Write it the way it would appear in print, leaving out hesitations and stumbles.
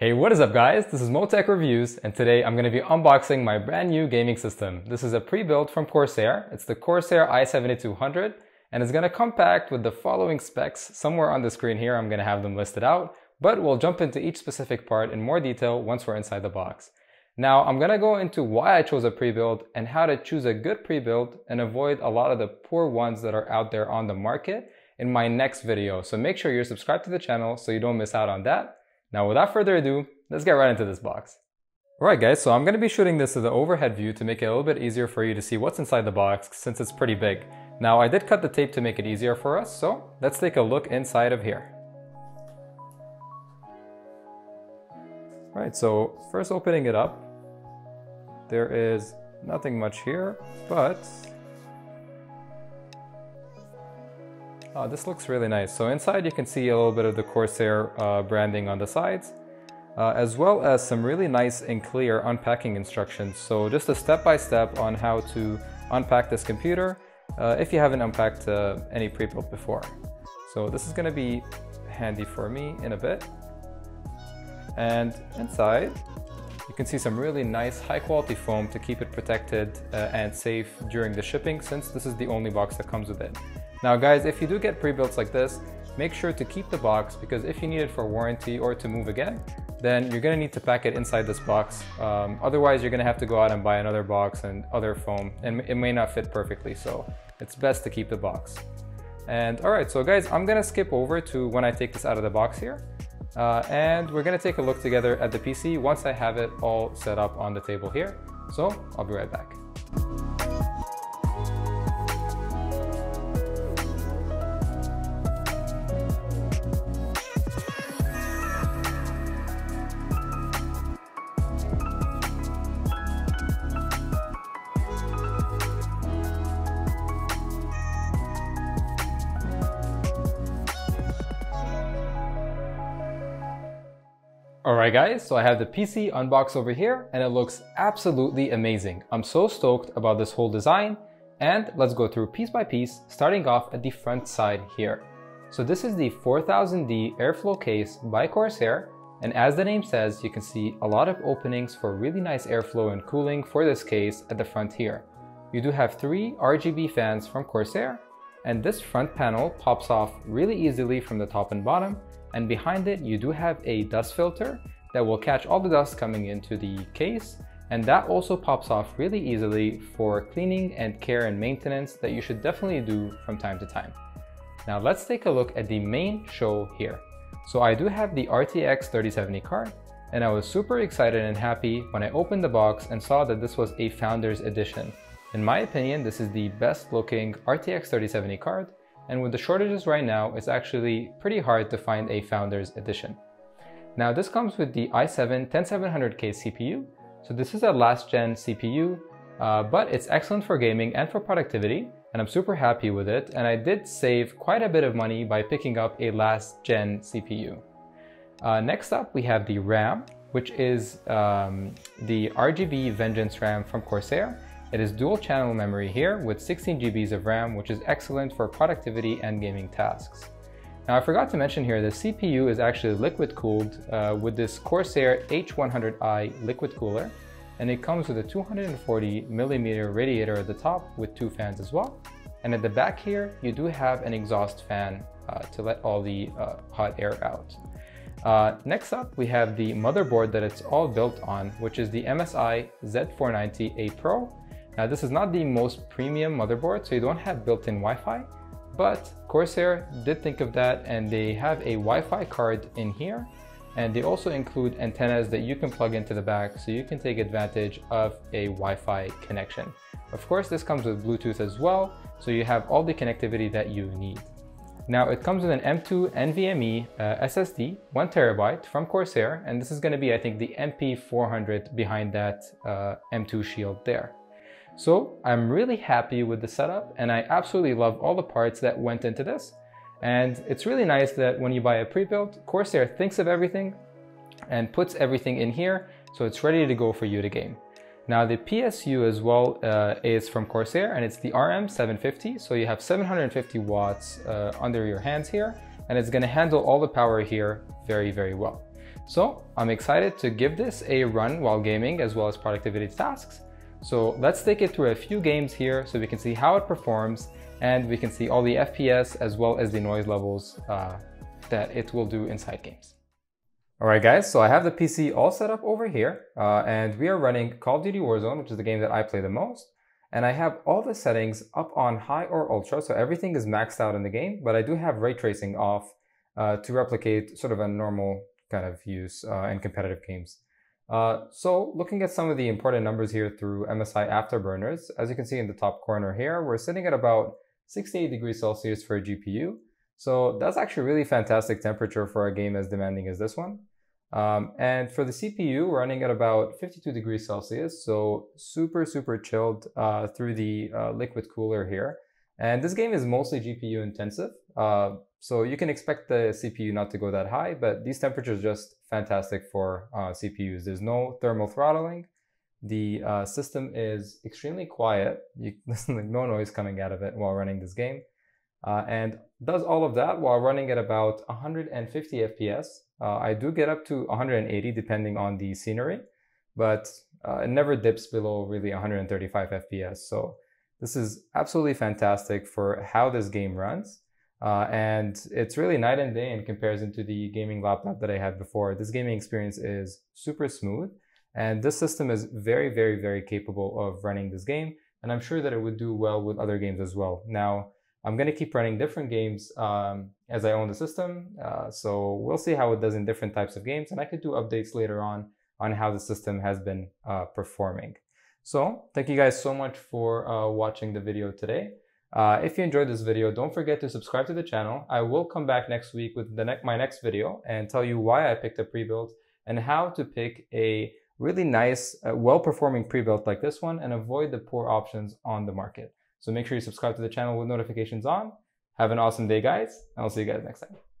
Hey, what is up guys? This is Motech Reviews, and today I'm going to be unboxing my brand new gaming system. This is a pre-built from Corsair. It's the Corsair i7200, and it's going to come packed with the following specs. Somewhere on the screen here I'm going to have them listed out, but we'll jump into each specific part in more detail once we're inside the box. Now I'm going to go into why I chose a pre-build and how to choose a good pre-build and avoid a lot of the poor ones that are out there on the market in my next video. So make sure you're subscribed to the channel so you don't miss out on that. Now without further ado, let's get right into this box. Alright guys, so I'm going to be shooting this as the overhead view to make it a little bit easier for you to see what's inside the box since it's pretty big. Now I did cut the tape to make it easier for us, so let's take a look inside of here. Alright, so first opening it up, there is nothing much here, but this looks really nice. So inside you can see a little bit of the Corsair branding on the sides, as well as some really nice and clear unpacking instructions. So just a step-by-step on how to unpack this computer if you haven't unpacked any pre-built before. So this is going to be handy for me in a bit. And inside you can see some really nice high-quality foam to keep it protected and safe during the shipping, since this is the only box that comes with it. Now guys, if you do get pre-builts like this, make sure to keep the box, because if you need it for warranty or to move again, then you're going to need to pack it inside this box. Otherwise you're going to have to go out and buy another box and other foam, and it may not fit perfectly, so it's best to keep the box. And alright, so guys, I'm going to skip over to when I take this out of the box here, and we're going to take a look together at the PC once I have it all set up on the table here. So I'll be right back. Alright guys, so I have the PC unboxed over here and it looks absolutely amazing. I'm so stoked about this whole design, and let's go through piece by piece, starting off at the front side here. So this is the 4000D airflow case by Corsair, and as the name says, you can see a lot of openings for really nice airflow and cooling for this case at the front here. You do have 3 RGB fans from Corsair, and this front panel pops off really easily from the top and bottom. And behind it, you do have a dust filter that will catch all the dust coming into the case, and that also pops off really easily for cleaning and care and maintenance that you should definitely do from time to time. Now let's take a look at the main show here. So I do have the RTX 3070 card, and I was super excited and happy when I opened the box and saw that this was a Founders Edition. In my opinion, this is the best looking RTX 3070 card, and with the shortages right now, it's actually pretty hard to find a Founders Edition. Now this comes with the i7-10700K CPU, so this is a last gen CPU, but it's excellent for gaming and for productivity, and I'm super happy with it, and I did save quite a bit of money by picking up a last gen CPU. Next up we have the RAM, which is the RGB Vengeance RAM from Corsair. It is dual channel memory here with 16 GB of RAM, which is excellent for productivity and gaming tasks. Now I forgot to mention here, the CPU is actually liquid cooled with this Corsair H100i liquid cooler, and it comes with a 240mm radiator at the top with 2 fans as well. And at the back here, you do have an exhaust fan to let all the hot air out. Next up, we have the motherboard that it's all built on, which is the MSI Z490A Pro. Now this is not the most premium motherboard, so you don't have built-in Wi-Fi, but Corsair did think of that, and they have a Wi-Fi card in here, and they also include antennas that you can plug into the back so you can take advantage of a Wi-Fi connection. Of course, this comes with Bluetooth as well, so you have all the connectivity that you need. Now it comes with an M2 NVMe SSD, 1TB from Corsair, and this is going to be, I think, the MP400 behind that M2 shield there. So I'm really happy with the setup, and I absolutely love all the parts that went into this. And it's really nice that when you buy a pre-built, Corsair thinks of everything and puts everything in here so it's ready to go for you to game. Now the PSU as well is from Corsair, and it's the RM750, so you have 750 watts under your hands here, and it's going to handle all the power here very, very well. So I'm excited to give this a run while gaming as well as productivity tasks. So let's take it through a few games here so we can see how it performs and we can see all the FPS as well as the noise levels that it will do inside games. Alright guys, so I have the PC all set up over here and we are running Call of Duty Warzone, which is the game that I play the most. And I have all the settings up on high or ultra, so everything is maxed out in the game, but I do have ray tracing off to replicate sort of a normal kind of use in competitive games. So looking at some of the important numbers here through MSI Afterburners, as you can see in the top corner here, we're sitting at about 68 degrees Celsius for a GPU. So that's actually really fantastic temperature for a game as demanding as this one. And for the CPU, we're running at about 52 degrees Celsius, so super chilled through the liquid cooler here. And this game is mostly GPU intensive, so you can expect the CPU not to go that high, but these temperatures are just fantastic for CPUs. There's no thermal throttling. The system is extremely quiet. There's no noise coming out of it while running this game. And does all of that while running at about 150 FPS. I do get up to 180 depending on the scenery, but it never dips below really 135 FPS. So this is absolutely fantastic for how this game runs. And it's really night and day in comparison to the gaming laptop that I had before. This gaming experience is super smooth, and this system is very capable of running this game. And I'm sure that it would do well with other games as well. Now, I'm going to keep running different games as I own the system. So we'll see how it does in different types of games. And I could do updates later on how the system has been performing. So thank you guys so much for watching the video today. If you enjoyed this video, don't forget to subscribe to the channel. I will come back next week with my next video and tell you why I picked a pre-built and how to pick a really nice, well-performing pre-built like this one and avoid the poor options on the market. So make sure you subscribe to the channel with notifications on. Have an awesome day, guys. I'll see you guys next time.